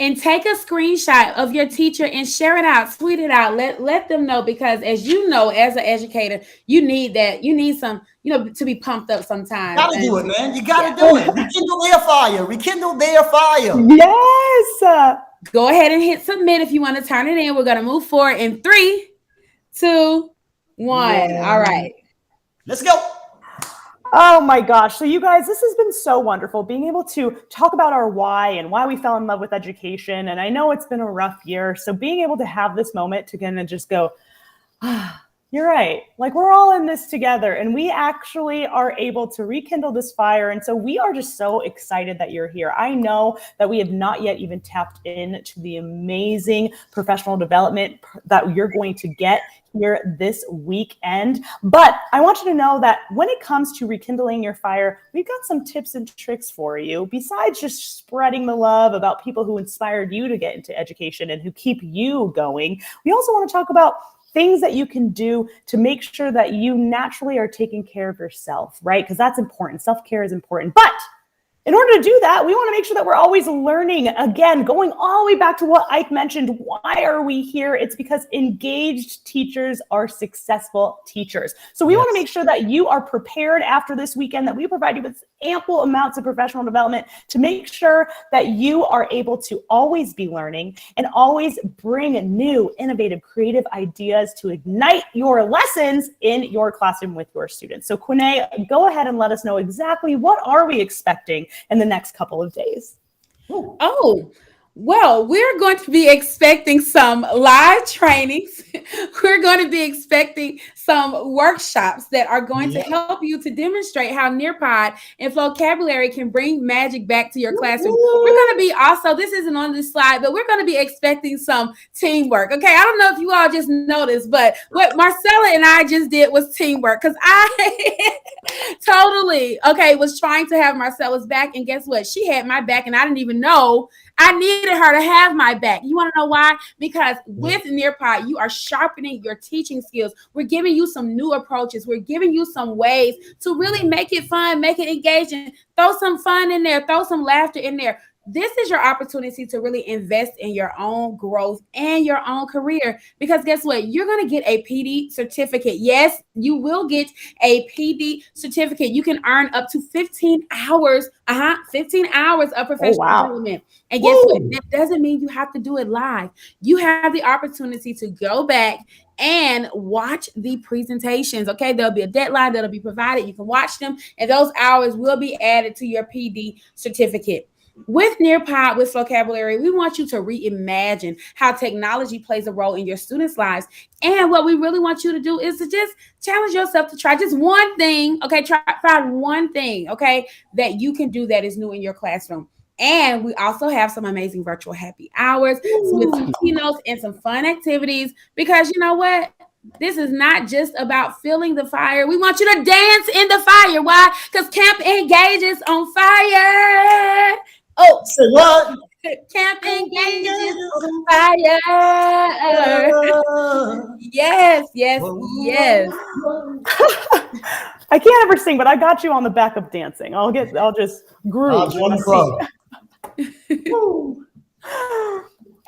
And take a screenshot of your teacher and share it out, tweet it out, let them know, because as you know, as an educator, you need that. You need some, to be pumped up sometimes. You gotta do it, man. You gotta do it. Rekindle their fire. Rekindle their fire. Yes. Go ahead and hit submit if you want to turn it in. We're going to move forward in 3, 2, 1. Yeah. All right. Let's go. Oh my gosh. So you guys, this has been so wonderful being able to talk about our why and why we fell in love with education. And I know it's been a rough year. So being able to have this moment to kind of just go, you're right. Like, we're all in this together, and we actually are able to rekindle this fire. And so we are just so excited that you're here. I know that we have not yet even tapped into the amazing professional development that you're going to get here this weekend. But I want you to know that when it comes to rekindling your fire, we've got some tips and tricks for you. Besides just spreading the love about people who inspired you to get into education and who keep you going, we also want to talk about things that you can do to make sure that you naturally are taking care of yourself, right? Because that's important. Self-care is important. But in order to do that, we want to make sure that we're always learning. Again, going all the way back to what Ike mentioned, why are we here? It's because engaged teachers are successful teachers. So we want to make sure that you are prepared after this weekend, that we provide you with ample amounts of professional development to make sure that you are able to always be learning and always bring new, innovative, creative ideas to ignite your lessons in your classroom with your students. So Quinay, go ahead and let us know exactly what are we expecting in the next couple of days. Oh, well, we're going to be expecting some live trainings. We're going to be expecting some workshops that are going to help you to demonstrate how Nearpod and vocabulary can bring magic back to your classroom. We're going to be also, this isn't on this slide, but we're going to be expecting some teamwork. Okay, I don't know if you all just noticed, but what Marcella and I just did was teamwork, because I totally, was trying to have Marcella's back, and guess what? She had my back, and I didn't even know I needed her to have my back. You want to know why? Because with Nearpod, you are sharpening your teaching skills. We're giving you some new approaches. We're giving you some ways to really make it fun, make it engaging, throw some fun in there, throw some laughter in there. This is your opportunity to really invest in your own growth and your own career, because guess what? You're going to get a PD certificate. Yes, you will get a PD certificate. You can earn up to 15 hours, 15 hours of professional development. And guess what? That doesn't mean you have to do it live. You have the opportunity to go back and watch the presentations. Okay, there'll be a deadline that'll be provided. You can watch them, and those hours will be added to your PD certificate. With Nearpod, with vocabulary, we want you to reimagine how technology plays a role in your students' lives. And what we really want you to do is to just challenge yourself to try just one thing. Okay, find one thing, okay, that you can do that is new in your classroom. And we also have some amazing virtual happy hours with some keynotes and some fun activities, because you know what? This is not just about feeling the fire. We want you to dance in the fire. Why? Because Camp Engage is on fire. Oh, say what? Camp Engage is on fire. Yes, yes, yes. I can't ever sing, but I got you on the back of dancing. I'll just groove.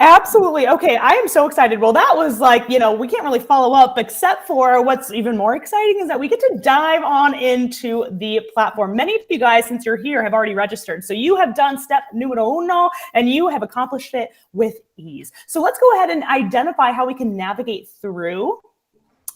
Absolutely. Okay, I am so excited. Well, that was like, we can't really follow up, except for what's even more exciting is that we get to dive on into the platform. Many of you guys, since you're here, have already registered. So you have done step numero uno, and you have accomplished it with ease. So let's go ahead and identify how we can navigate through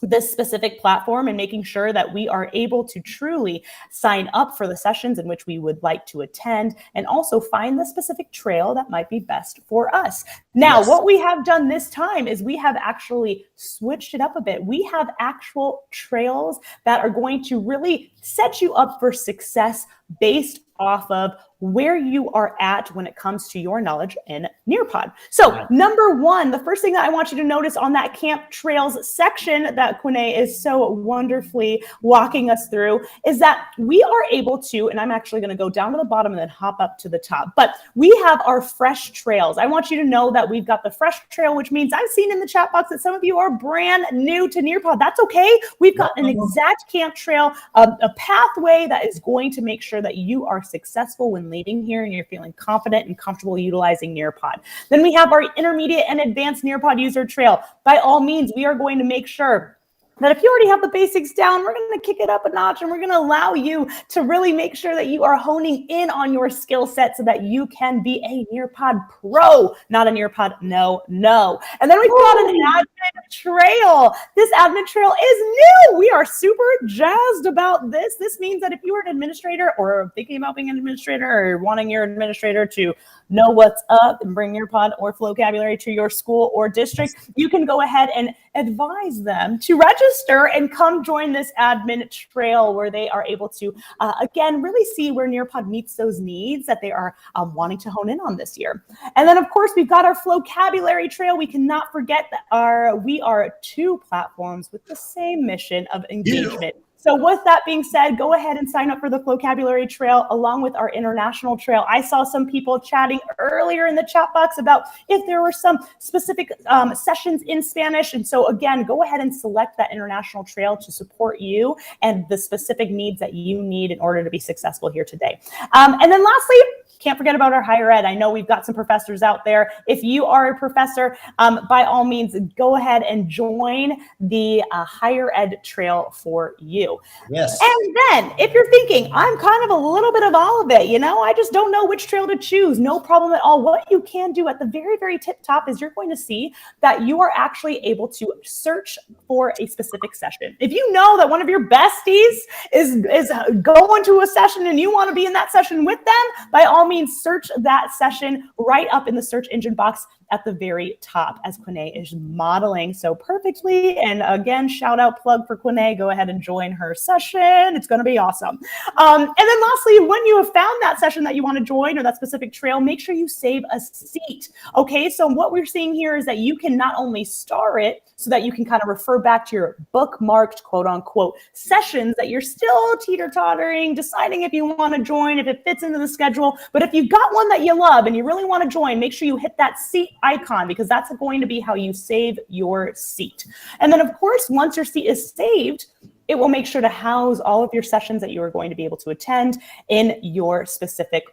this specific platform and making sure that we are able to truly sign up for the sessions in which we would like to attend, and also find the specific trail that might be best for us. Now, what we have done this time is we have actually switched it up a bit. We have actual trails that are going to really set you up for success based off of where you are at when it comes to your knowledge in Nearpod. So number one, the first thing that I want you to notice on that Camp Trails section that Quine is so wonderfully walking us through is that we are able to, and I'm actually going to go down to the bottom and then hop up to the top, but we have our fresh trails. I want you to know that we've got the fresh trail, which means I've seen in the chat box that some of you are brand new to Nearpod. That's okay. We've got an exact camp trail, a pathway that is going to make sure that you are successful when leaving here and you're feeling confident and comfortable utilizing Nearpod. Then we have our intermediate and advanced Nearpod user trail. By all means, we are going to make sure that if you already have the basics down, we're going to kick it up a notch, and we're going to allow you to really make sure that you are honing in on your skill set so that you can be a Nearpod pro, not a Nearpod no. And then we've got an admin trail. This admin trail is new. We are super jazzed about this. This means that if you are an administrator or thinking about being an administrator or wanting your administrator to know what's up and bring Nearpod or vocabulary to your school or district, you can go ahead and advise them to register and come join this admin trail where they are able to, again, really see where Nearpod meets those needs that they are wanting to hone in on this year. And then, of course, we've got our vocabulary trail. We cannot forget that we are two platforms with the same mission of engagement. So with that being said, go ahead and sign up for the vocabulary trail along with our international trail. I saw some people chatting earlier in the chat box about if there were some specific sessions in Spanish. And so again, go ahead and select that international trail to support you and the specific needs that you need in order to be successful here today. And then lastly, can't forget about our higher ed. I know we've got some professors out there. If you are a professor, by all means, go ahead and join the higher ed trail for you. Yes. And then if you're thinking, I'm kind of a little bit of all of it, I just don't know which trail to choose. No problem at all. What you can do at the very, very tip top is you're going to see that you are actually able to search for a specific session. If you know that one of your besties is going to a session and you want to be in that session with them, by all means, search that session right up in the search engine box at the very top, as Quine is modeling so perfectly. And again, shout out, plug for Quine. Go ahead and join her session. It's going to be awesome. And then lastly, when you have found that session that you want to join or that specific trail, make sure you save a seat. Okay, so what we're seeing here is that you can not only star it so that you can kind of refer back to your bookmarked, quote unquote, sessions that you're still teeter-tottering, deciding if you want to join, if it fits into the schedule. But if you've got one that you love and you really want to join, make sure you hit that seat icon, because that's going to be how you save your seat. And then, of course, once your seat is saved, it will make sure to house all of your sessions that you are going to be able to attend in your specific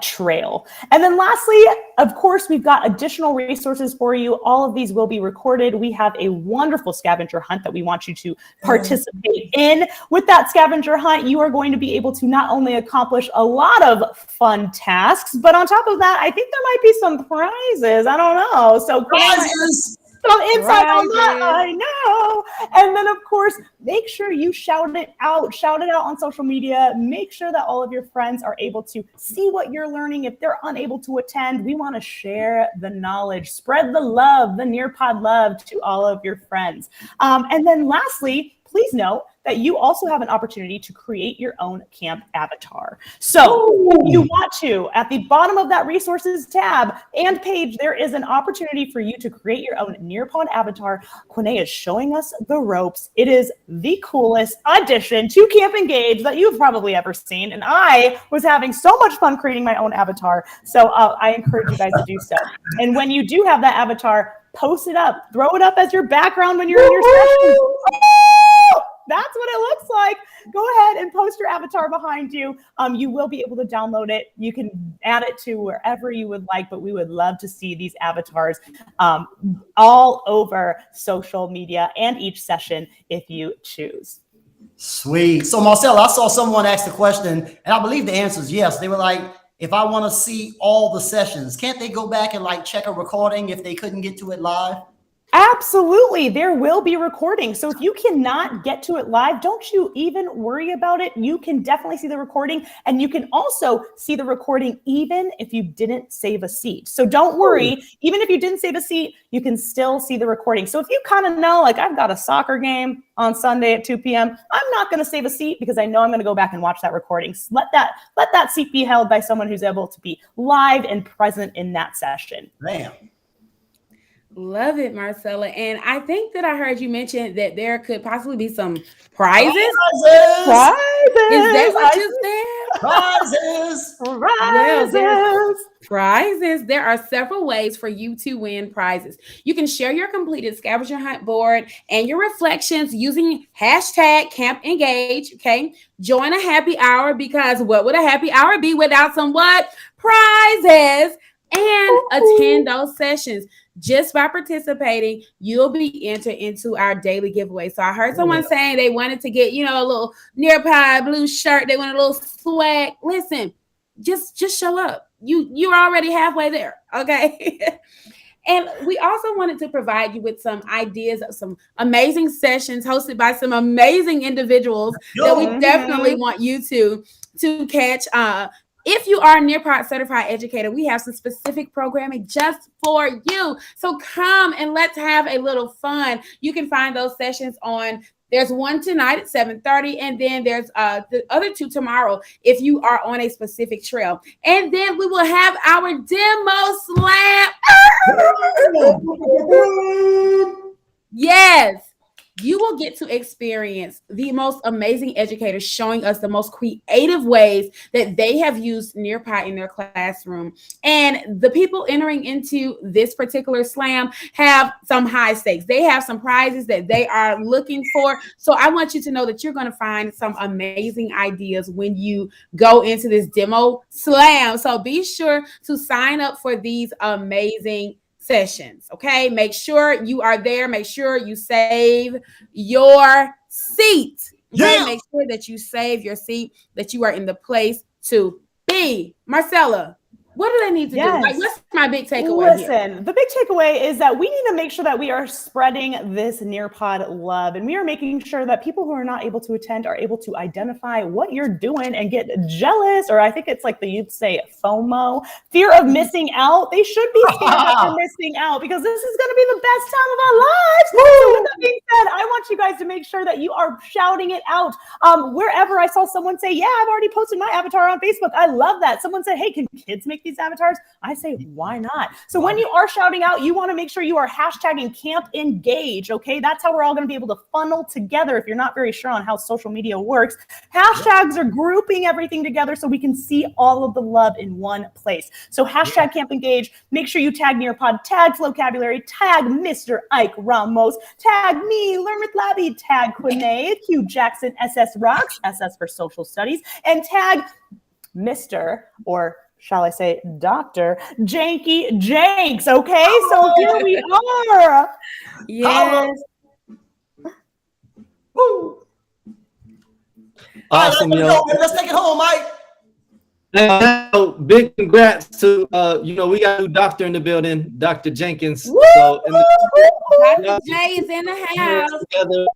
trail. And then lastly, of course, we've got additional resources for you. All of these will be recorded. We have a wonderful scavenger hunt that we want you to participate in. With that scavenger hunt, you are going to be able to not only accomplish a lot of fun tasks, but on top of that, I think there might be some prizes. I don't know. So prizes. Some insight on that, I know. And then, of course, make sure you shout it out on social media. Make sure that all of your friends are able to see what you're learning. If they're unable to attend, we want to share the knowledge, spread the love, the Nearpod love to all of your friends. And then lastly, please note that you also have an opportunity to create your own camp avatar. So if you want to, at the bottom of that resources tab and page, there is an opportunity for you to create your own Nearpod avatar. Quinay is showing us the ropes. It is the coolest addition to Camp Engage that you've probably ever seen. And I was having so much fun creating my own avatar. So I encourage you guys to do so. And when you do have that avatar, post it up, throw it up as your background when you're in your session. That's what it looks like. Go ahead and post your avatar behind you. You will be able to download it. You can add it to wherever you would like, but we would love to see these avatars all over social media and each session if you choose. Sweet. So Marcella, I saw someone ask the question, and I believe the answer is yes. They were like, if I want to see all the sessions, can't they go back and like check a recording if they couldn't get to it live? Absolutely. There will be recording. So if you cannot get to it live, don't you even worry about it. You can definitely see the recording, and you can also see the recording even if you didn't save a seat. So don't worry. Even if you didn't save a seat, you can still see the recording. So if you kind of know, like, I've got a soccer game on Sunday at 2 p.m., I'm not going to save a seat because I know I'm going to go back and watch that recording. So let that seat be held by someone who's able to be live and present in that session. Damn. Love it, Marcella. And I think that I heard you mention that there could possibly be some prizes. Prizes. Is that what you said? Prizes. Well, prizes. There are several ways for you to win prizes. You can share your completed scavenger hunt board and your reflections using hashtag Camp Engage. Okay. Join a happy hour, because what would a happy hour be without some what? Prizes. And attend those sessions. Just by participating, you'll be entered into our daily giveaway. So I heard someone saying they wanted to get, a little Nearpod blue shirt. They want a little swag. Listen, just show up. You're already halfway there. Okay. And we also wanted to provide you with some ideas of some amazing sessions hosted by some amazing individuals that we definitely want you to catch. If you are a Nearpod certified educator, we have some specific programming just for you. So come and let's have a little fun. You can find those sessions there's one tonight at 7:30, and then there's the other two tomorrow if you are on a specific trail. And then we will have our demo slam. Yes. You will get to experience the most amazing educators showing us the most creative ways that they have used Nearpod in their classroom. And the people entering into this particular slam have some high stakes. They have some prizes that they are looking for. So I want you to know that you're going to find some amazing ideas when you go into this demo slam. So be sure to sign up for these amazing sessions. Okay. Make sure you are there. Make sure you save your seat. Okay? Yeah. Make sure that you save your seat, that you are in the place to be. Marcella, what do they need to do? Like, what's my big takeaway? Listen, the big takeaway is that we need to make sure that we are spreading this Nearpod love, and we are making sure that people who are not able to attend are able to identify what you're doing and get jealous, or I think it's like the youth say FOMO, fear of missing out. They should be scared that they're missing out, because this is going to be the best time of our lives. So with that being said, I want you guys to make sure that you are shouting it out. Wherever I saw someone say, yeah, I've already posted my avatar on Facebook. I love that. Someone said, hey, can kids make these avatars? I say, why not? So when you are shouting out, you want to make sure you are hashtagging Camp Engage. Okay, that's how we're all going to be able to funnel together. If you're not very sure on how social media works, hashtags are grouping everything together so we can see all of the love in one place. So hashtag Camp Engage. Make sure you tag Nearpod, tag Flocabulary, tag Mr. Ike Ramos, tag me, Learn with Labby, tag Quinay, Q Jackson, SS Rocks, SS for Social Studies, and tag Mr. or shall I say, Dr. Janky Janks, okay? So here we are. Yes. Woo. Awesome, right, let's take it home, Mike. Now, big congrats to, we got a new doctor in the building, Dr. Jenkins. Woo! So, Dr. J is in the house. Together,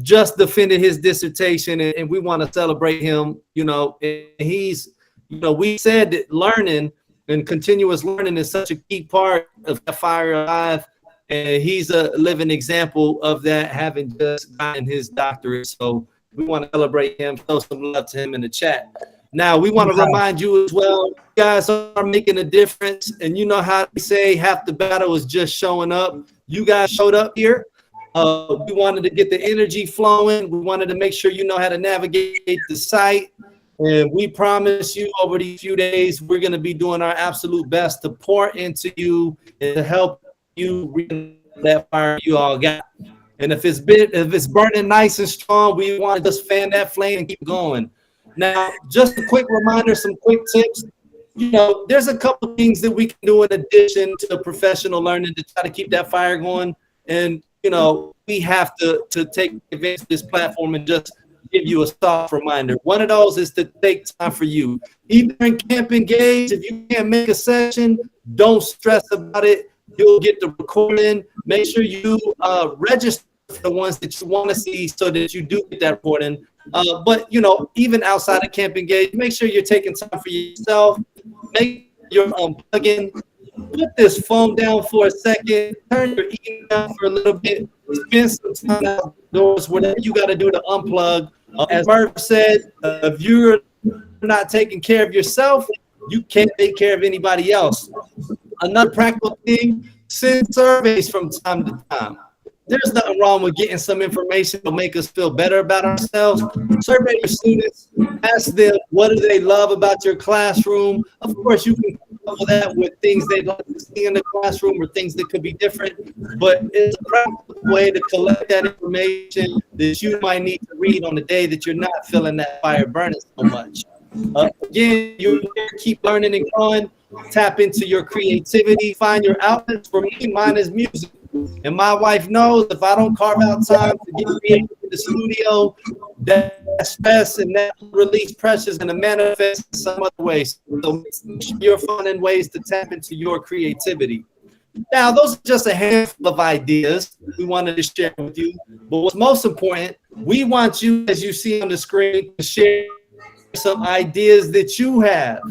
just defended his dissertation, and we want to celebrate him. And he's, we said that learning and continuous learning is such a key part of Fire Alive. And he's a living example of that, having just gotten his doctorate. So we want to celebrate him, show some love to him in the chat. Now, we want to remind you as well, you guys are making a difference. And you know how they say half the battle is just showing up. You guys showed up here. We wanted to get the energy flowing. We wanted to make sure you know how to navigate the site. And we promise you over these few days, we're going to be doing our absolute best to pour into you and to help you read that fire you all got. And if it's burning nice and strong, we want to just fan that flame and keep going. Now, just a quick reminder, some quick tips. You know, there's a couple things that we can do in addition to professional learning to try to keep that fire going. And, you know, we have to take advantage of this platform and just give you a soft reminder. One of those is to take time for you. Even in Camp Engage, if you can't make a session, don't stress about it. You'll get the recording. Make sure you register for the ones that you want to see so that you do get that recording. But, you know, even outside of Camp Engage, make sure you're taking time for yourself. Make your unplugging. Put this phone down for a second. Turn your email down for a little bit. Spend some time outdoors, whatever you got to do to unplug. As Murph said, if you're not taking care of yourself, you can't take care of anybody else. Another practical thing, send surveys from time to time. There's nothing wrong with getting some information to make us feel better about ourselves. Survey your students, ask them what do they love about your classroom. Of course, you can couple that with things they'd like to see in the classroom or things that could be different, but it's a practical way to collect that information that you might need to read on the day that you're not feeling that fire burning so much. Again, you keep learning and growing. Tap into your creativity. Find your outlets. For me, mine is music. And my wife knows if I don't carve out time to get creative in the studio, that stress and that release pressure is going to manifest in some other ways. So you're finding ways to tap into your creativity. Now, those are just a handful of ideas we wanted to share with you. But what's most important, we want you, as you see on the screen, to share some ideas that you have.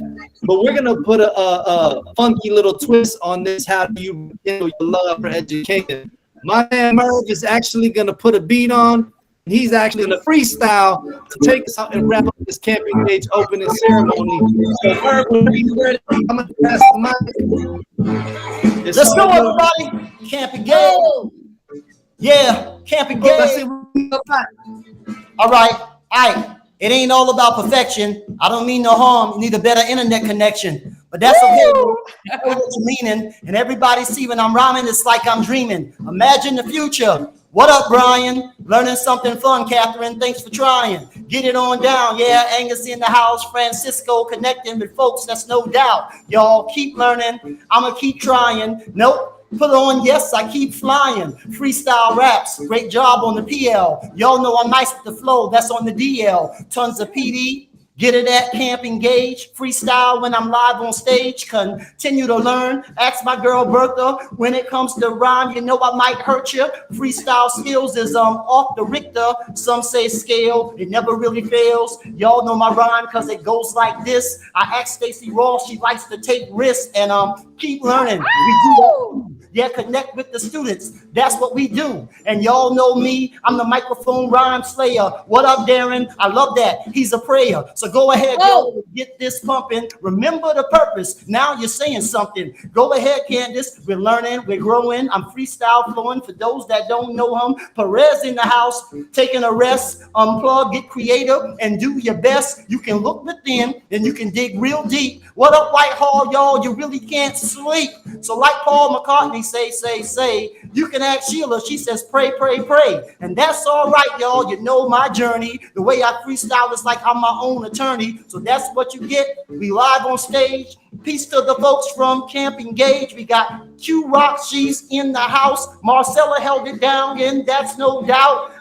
But we're going to put a funky little twist on this. How do you handle your love for education? My man Merv is actually going to put a beat on. He's actually going to freestyle to take us out and wrap up this Camp Engage opening ceremony. So Merv, when he's ready, I'm going to pass the mic. Let's go, everybody. Camp Engage. Yeah, Camp Engage. All right. It ain't all about perfection. I don't mean no harm. You need a better internet connection. But that's okay. I know what you're meaning. And everybody see when I'm rhyming, it's like I'm dreaming. Imagine the future. What up, Brian? Learning something fun, Catherine. Thanks for trying. Get it on down. Yeah, Angus in the house. Francisco connecting with folks. That's no doubt. Y'all keep learning. I'm going to keep trying. Nope. Put on, yes, I keep flying. Freestyle raps, great job on the PL. Y'all know I'm nice with the flow, that's on the DL. Tons of PD, get it at Camp Engage. Freestyle when I'm live on stage, continue to learn. Ask my girl Bertha, when it comes to rhyme, you know I might hurt you. Freestyle skills is off the Richter, some say scale, it never really fails. Y'all know my rhyme cause it goes like this. I asked Stacey Ross, she likes to take risks and keep learning. We do that. Yeah, connect with the students. That's what we do. And y'all know me. I'm the microphone rhyme slayer. What up, Darren? I love that. He's a prayer. So go ahead, y'all. Get this pumping. Remember the purpose. Now you're saying something. Go ahead, Candace. We're learning. We're growing. I'm freestyle flowing. For those that don't know him, Perez in the house. Taking a rest. Unplug. Get creative. And do your best. You can look within. And you can dig real deep. What up, Whitehall, y'all? You really can't sleep. So like Paul McCartney say, you can ask Sheila. She says, pray. And that's all right, y'all. You know my journey. The way I freestyle is like I'm my own attorney. So that's what you get. We live on stage. Peace to the folks from Camp Engage. We got Q Rock. She's in the house. Marcella held it down, and that's no doubt.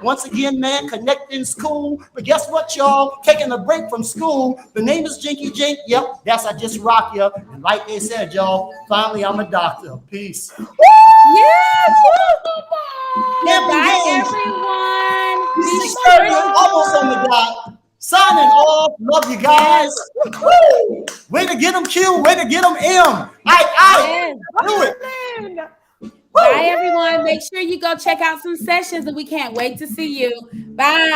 Once again, man, connecting school. But guess what, y'all? Taking a break from school. The name is Jinky Jink. Yep, that's I Just Rock Ya. And like they said, y'all, finally I'm a doctor. Peace. Woo! Yes! Bye, everyone. Almost on the dot. Signing off. Love you guys. Woo! Way to get them Q. Way to get them M. I do it. Bye, everyone. Make sure you go check out some sessions, and we can't wait to see you. Bye.